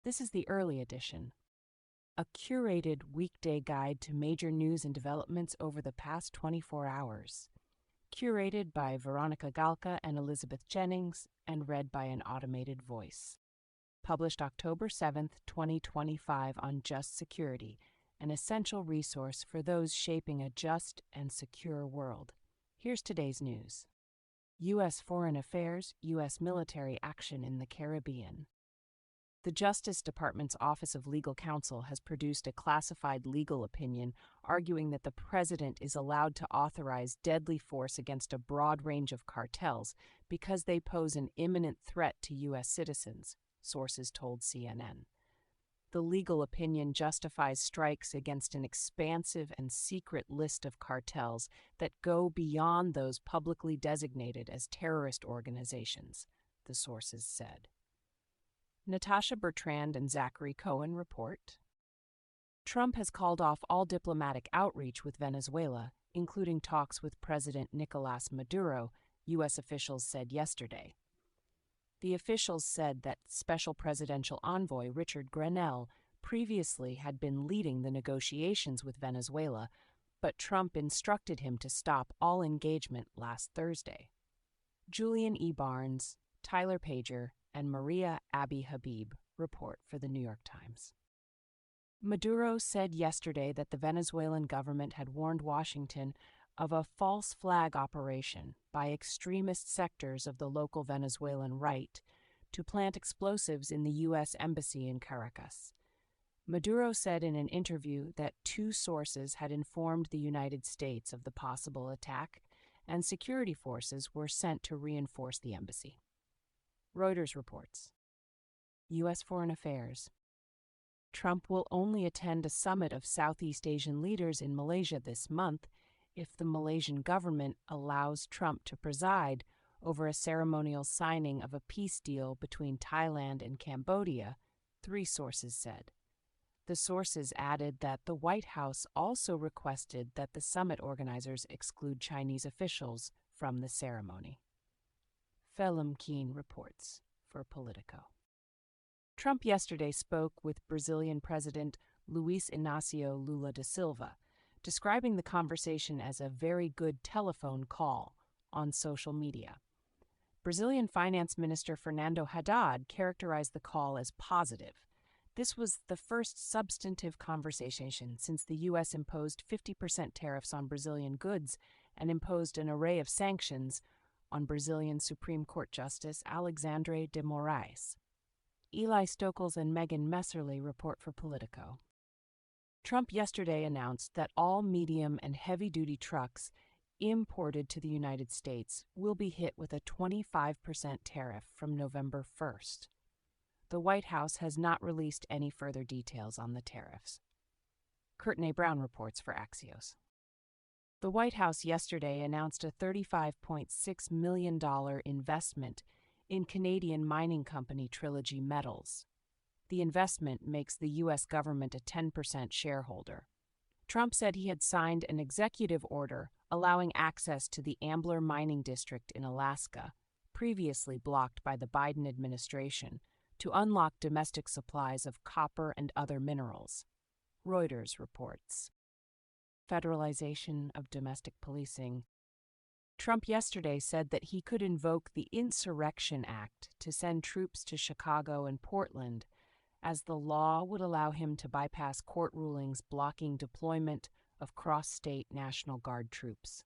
This is the early edition, a curated weekday guide to major news and developments over the past 24 hours. Curated by Veronica Galka and Elizabeth Jennings and read by an automated voice. Published October 7th, 2025 on Just Security, an essential resource for those shaping a just and secure world. Here's today's news. U.S. Foreign Affairs, U.S. military action in the Caribbean. The Justice Department's Office of Legal Counsel has produced a classified legal opinion arguing that the president is allowed to authorize deadly force against a broad range of cartels because they pose an imminent threat to U.S. citizens, sources told CNN. The legal opinion justifies strikes against an expansive and secret list of cartels that go beyond those publicly designated as terrorist organizations, the sources said. Natasha Bertrand and Zachary Cohen report. Trump has called off all diplomatic outreach with Venezuela, including talks with President Nicolás Maduro, U.S. officials said yesterday. The officials said that Special Presidential Envoy Richard Grenell previously had been leading the negotiations with Venezuela, but Trump instructed him to stop all engagement last Thursday. Julian E. Barnes, Tyler Pager, and Maria Abby Habib report for the New York Times. Maduro said yesterday that the Venezuelan government had warned Washington of a false flag operation by extremist sectors of the local Venezuelan right to plant explosives in the U.S. Embassy in Caracas. Maduro said in an interview that two sources had informed the United States of the possible attack, and security forces were sent to reinforce the embassy. Reuters reports. U.S. Foreign Affairs. Trump will only attend a summit of Southeast Asian leaders in Malaysia this month if the Malaysian government allows Trump to preside over a ceremonial signing of a peace deal between Thailand and Cambodia, three sources said. The sources added that the White House also requested that the summit organizers exclude Chinese officials from the ceremony. Phelim Keen reports for Politico. Trump yesterday spoke with Brazilian President Luiz Inácio Lula da Silva, describing the conversation as a very good telephone call on social media. Brazilian Finance Minister Fernando Haddad characterized the call as positive. This was the first substantive conversation since the U.S. imposed 50% tariffs on Brazilian goods and imposed an array of sanctions on Brazilian Supreme Court Justice Alexandre de Moraes. Eli Stokols and Megan Messerly report for Politico. Trump yesterday announced that all medium and heavy-duty trucks imported to the United States will be hit with a 25% tariff from November 1st. The White House has not released any further details on the tariffs. Courtney Brown reports for Axios. The White House yesterday announced a $35.6 million investment in Canadian mining company Trilogy Metals. The investment makes the U.S. government a 10% shareholder. Trump said he had signed an executive order allowing access to the Ambler Mining District in Alaska, previously blocked by the Biden administration, to unlock domestic supplies of copper and other minerals. Reuters reports. Federalization of domestic policing. Trump yesterday said that he could invoke the Insurrection Act to send troops to Chicago and Portland, as the law would allow him to bypass court rulings blocking deployment of cross-state National Guard troops.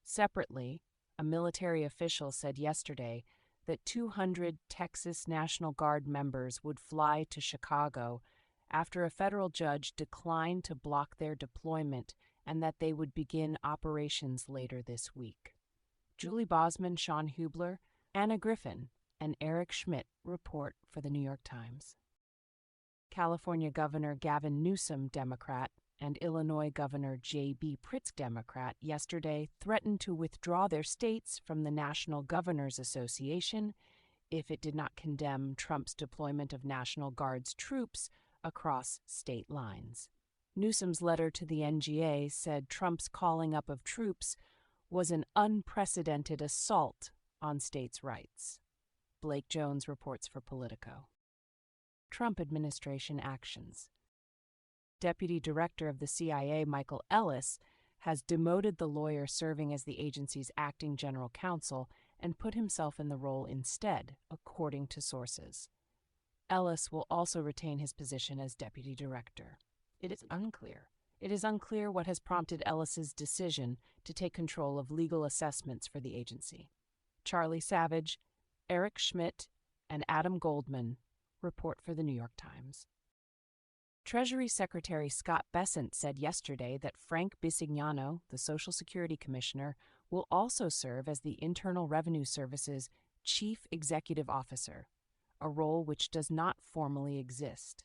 Separately, a military official said yesterday that 200 Texas National Guard members would fly to Chicago after a federal judge declined to block their deployment and that they would begin operations later this week. Julie Bosman, Sean Hubler, Anna Griffin, and Eric Schmidt report for the New York Times. California Governor Gavin Newsom, Democrat, and Illinois Governor J.B. Pritzker, Democrat, yesterday threatened to withdraw their states from the National Governors Association if it did not condemn Trump's deployment of National Guard's troops across state lines. Newsom's letter to the NGA said Trump's calling up of troops was an unprecedented assault on states' rights. Blake Jones reports for Politico. Trump administration actions. Deputy Director of the CIA, Michael Ellis, has demoted the lawyer serving as the agency's acting general counsel and put himself in the role instead, according to sources. Ellis will also retain his position as deputy director. It is unclear what has prompted Ellis's decision to take control of legal assessments for the agency. Charlie Savage, Eric Schmidt, and Adam Goldman report for the New York Times. Treasury Secretary Scott Bessent said yesterday that Frank Bisignano, the Social Security Commissioner, will also serve as the Internal Revenue Service's Chief Executive Officer, a role which does not formally exist.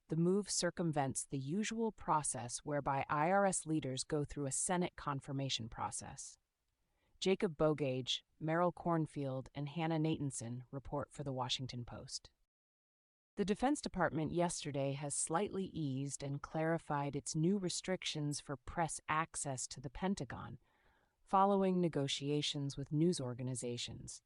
The move circumvents the usual process whereby IRS leaders go through a Senate confirmation process. Jacob Bogage, Merrill Cornfield, and Hannah Natanson report for The Washington Post. The Defense Department yesterday has slightly eased and clarified its new restrictions for press access to the Pentagon, following negotiations with news organizations.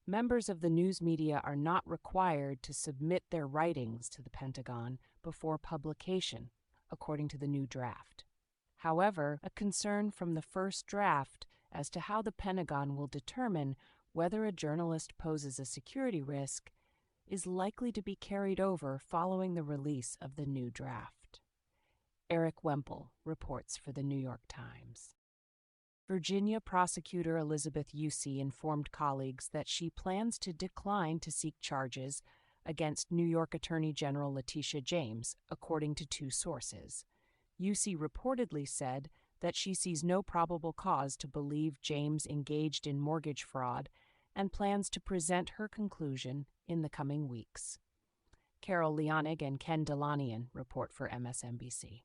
Members of the news media are not required to submit their writings to the Pentagon before publication, according to the new draft. However, a concern from the first draft as to how the Pentagon will determine whether a journalist poses a security risk is likely to be carried over following the release of the new draft. Eric Wemple reports for the New York Times. Virginia prosecutor Elizabeth Yusi informed colleagues that she plans to decline to seek charges against New York Attorney General Letitia James, according to two sources. Yusi reportedly said that she sees no probable cause to believe James engaged in mortgage fraud and plans to present her conclusion in the coming weeks. Carol Leonig and Ken Delanian report for MSNBC.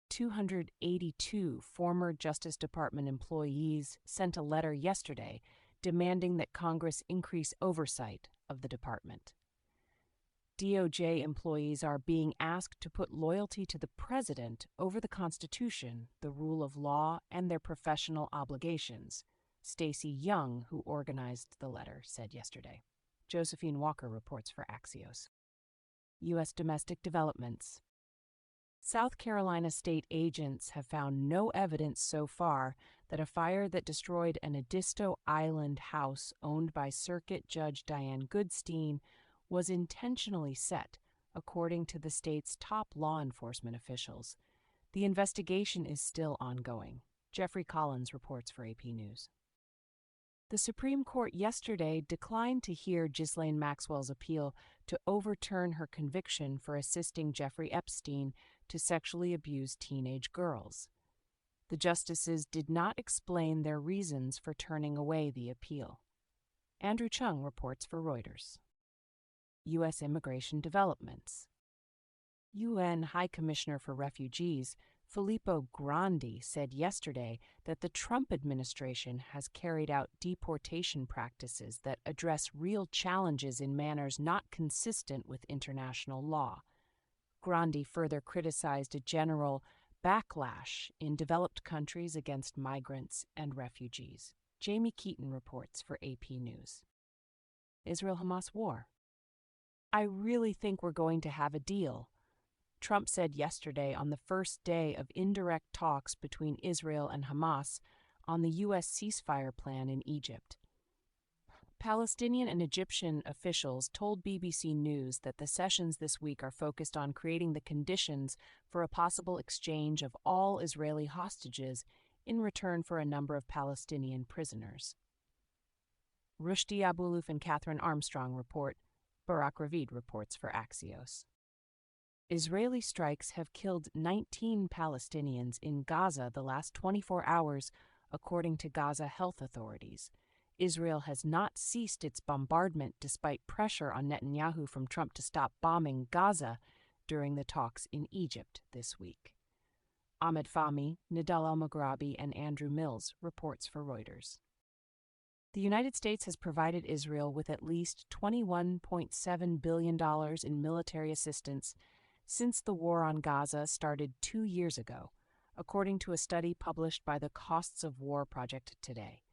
282 former Justice Department employees sent a letter yesterday demanding that Congress increase oversight of the department. DOJ employees are being asked to put loyalty to the president over the Constitution, the rule of law, and their professional obligations, Stacey Young, who organized the letter, said yesterday. Josephine Walker reports for Axios. U.S. domestic developments. South Carolina state agents have found no evidence so far that a fire that destroyed an Edisto Island house owned by Circuit Judge Diane Goodstein was intentionally set, according to the state's top law enforcement officials. The investigation is still ongoing. Jeffrey Collins reports for AP News. The Supreme Court yesterday declined to hear Ghislaine Maxwell's appeal to overturn her conviction for assisting Jeffrey Epstein to sexually abuse teenage girls. The justices did not explain their reasons for turning away the appeal. Andrew Chung reports for Reuters. U.S. immigration developments. UN High Commissioner for Refugees Filippo Grandi said yesterday that the Trump administration has carried out deportation practices that address real challenges in manners not consistent with international law. Grandi further criticized a general backlash in developed countries against migrants and refugees. Jamie Keaton reports for AP News. Israel-Hamas war. I really think we're going to have a deal, Trump said yesterday on the first day of indirect talks between Israel and Hamas on the U.S. ceasefire plan in Egypt. Palestinian and Egyptian officials told BBC News that the sessions this week are focused on creating the conditions for a possible exchange of all Israeli hostages in return for a number of Palestinian prisoners. Rushdie Abuluf and Catherine Armstrong report. Barak Ravid reports for Axios. Israeli strikes have killed 19 Palestinians in Gaza the last 24 hours, according to Gaza health authorities. Israel has not ceased its bombardment despite pressure on Netanyahu from Trump to stop bombing Gaza during the talks in Egypt this week. Ahmed Fahmy, Nidal al-Maghrabi, and Andrew Mills reports for Reuters. The United States has provided Israel with at least $21.7 billion in military assistance since the war on Gaza started 2 years ago, according to a study published by the Costs of War Project today.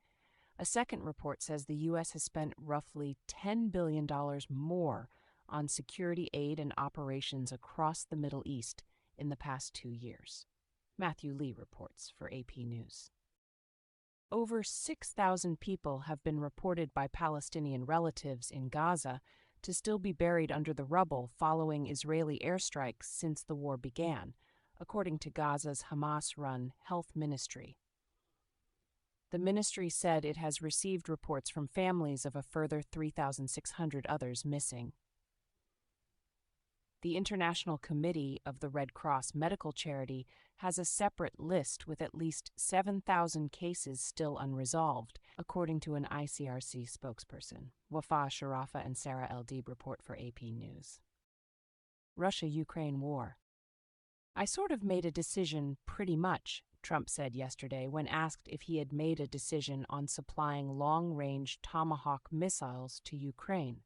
A second report says the U.S. has spent roughly $10 billion more on security aid and operations across the Middle East in the past 2 years. Matthew Lee reports for AP News. Over 6,000 people have been reported by Palestinian relatives in Gaza to still be buried under the rubble following Israeli airstrikes since the war began, according to Gaza's Hamas-run health ministry. The ministry said it has received reports from families of a further 3,600 others missing. The International Committee of the Red Cross medical charity has a separate list with at least 7,000 cases still unresolved, according to an ICRC spokesperson. Wafa Sharafa and Sarah El-Deeb report for AP News. Russia-Ukraine war. I sort of made a decision pretty much, Trump said yesterday when asked if he had made a decision on supplying long-range Tomahawk missiles to Ukraine.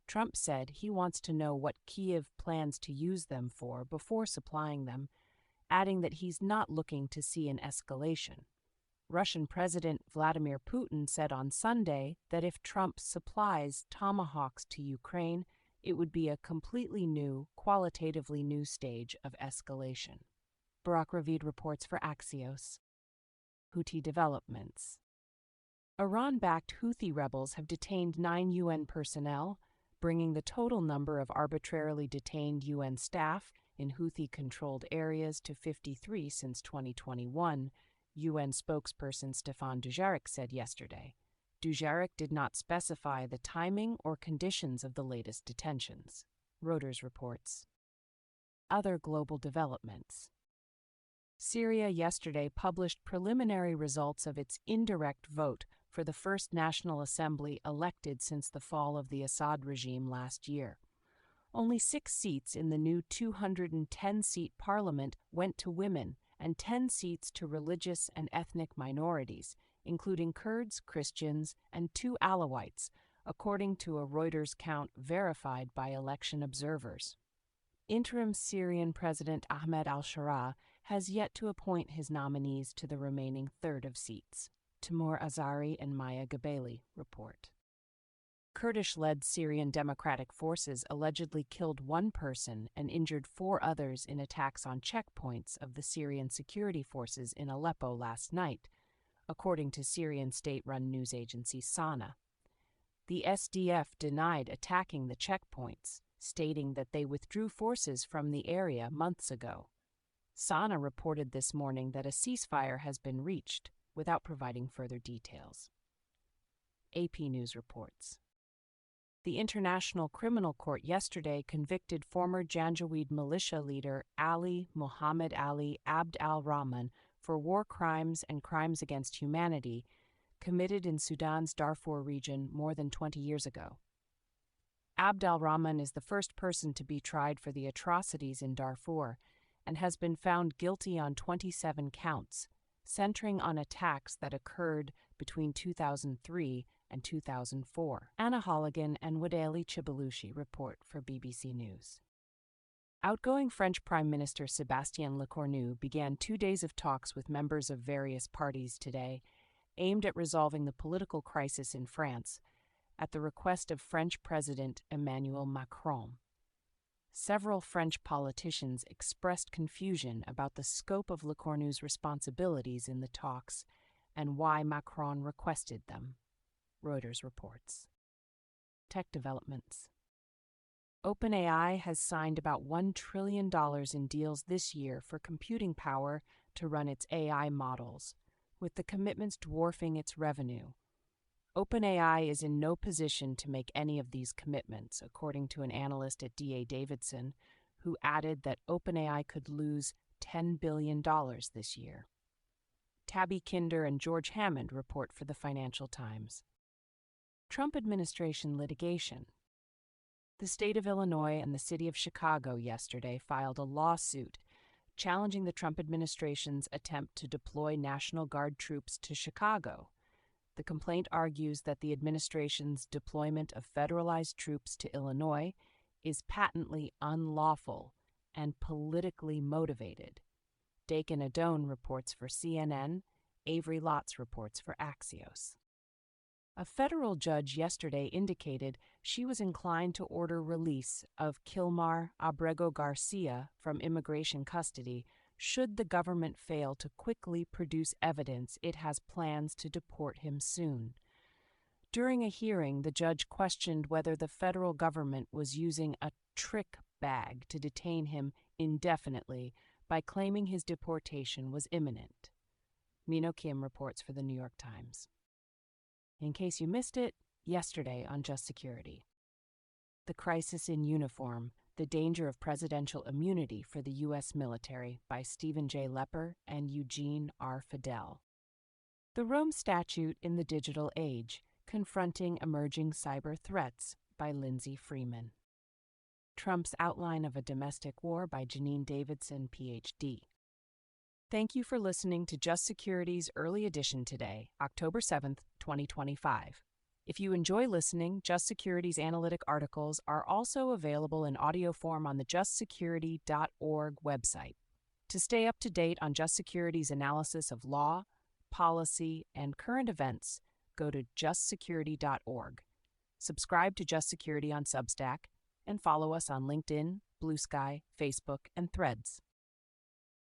Trump said he wants to know what Kyiv plans to use them for before supplying them, adding that he's not looking to see an escalation. Russian President Vladimir Putin said on Sunday that if Trump supplies Tomahawks to Ukraine, it would be a completely new, qualitatively new stage of escalation. Barak Ravid reports for Axios. Houthi developments. Iran-backed Houthi rebels have detained 9 UN personnel, bringing the total number of arbitrarily detained UN staff in Houthi-controlled areas to 53 since 2021, UN spokesperson Stéphane Dujarric said yesterday. Dujarric did not specify the timing or conditions of the latest detentions. Reuters reports. Other global developments. Syria yesterday published preliminary results of its indirect vote for the first National Assembly elected since the fall of the Assad regime last year. Only 6 seats in the new 210-seat parliament went to women and 10 seats to religious and ethnic minorities, including Kurds, Christians, and 2 Alawites, according to a Reuters count verified by election observers. Interim Syrian President Ahmed al-Sharaa has yet to appoint his nominees to the remaining third of seats. Timur Azari and Maya Gabeli report. Kurdish-led Syrian Democratic Forces allegedly killed 1 person and injured 4 others in attacks on checkpoints of the Syrian security forces in Aleppo last night, according to Syrian state-run news agency Sana. The SDF denied attacking the checkpoints, stating that they withdrew forces from the area months ago. Sana reported this morning that a ceasefire has been reached, without providing further details. AP News reports. The International Criminal Court yesterday convicted former Janjaweed militia leader Ali Muhammad Ali Abd al-Rahman for war crimes and crimes against humanity committed in Sudan's Darfur region more than 20 years ago. Abd al-Rahman is the first person to be tried for the atrocities in Darfur and has been found guilty on 27 counts, centering on attacks that occurred between 2003 and 2004. Anna Holligan and Wadali Chibalushi report for BBC News. Outgoing French Prime Minister Sébastien Lecornu began 2 days of talks with members of various parties today, aimed at resolving the political crisis in France, at the request of French President Emmanuel Macron. Several French politicians expressed confusion about the scope of Lecornu's responsibilities in the talks and why Macron requested them. Reuters reports. Tech developments. OpenAI has signed about $1 trillion in deals this year for computing power to run its AI models, with the commitments dwarfing its revenue. OpenAI is in no position to make any of these commitments, according to an analyst at D.A. Davidson, who added that OpenAI could lose $10 billion this year. Tabby Kinder and George Hammond report for the Financial Times. Trump administration litigation. The state of Illinois and the city of Chicago yesterday filed a lawsuit challenging the Trump administration's attempt to deploy National Guard troops to Chicago. The complaint argues that the administration's deployment of federalized troops to Illinois is patently unlawful and politically motivated. Dakin Adone reports for CNN, Avery Lotz reports for Axios. A federal judge yesterday indicated she was inclined to order release of Kilmar Abrego Garcia from immigration custody should the government fail to quickly produce evidence it has plans to deport him soon. During a hearing, the judge questioned whether the federal government was using a trick bag to detain him indefinitely by claiming his deportation was imminent. Mino Kim reports for the New York Times. In case you missed it, yesterday on Just Security. The Crisis in Uniform, The Danger of Presidential Immunity for the U.S. Military by Stephen J. Lepper and Eugene R. Fidel. The Rome Statute in the Digital Age, Confronting Emerging Cyber Threats by Lindsay Freeman. Trump's Outline of a Domestic War by Janine Davidson, Ph.D. Thank you for listening to Just Security's early edition today, October 7th, 2025. If you enjoy listening, Just Security's analytic articles are also available in audio form on the justsecurity.org website. To stay up to date on Just Security's analysis of law, policy, and current events, go to justsecurity.org. Subscribe to Just Security on Substack, and follow us on LinkedIn, Blue Sky, Facebook, and Threads.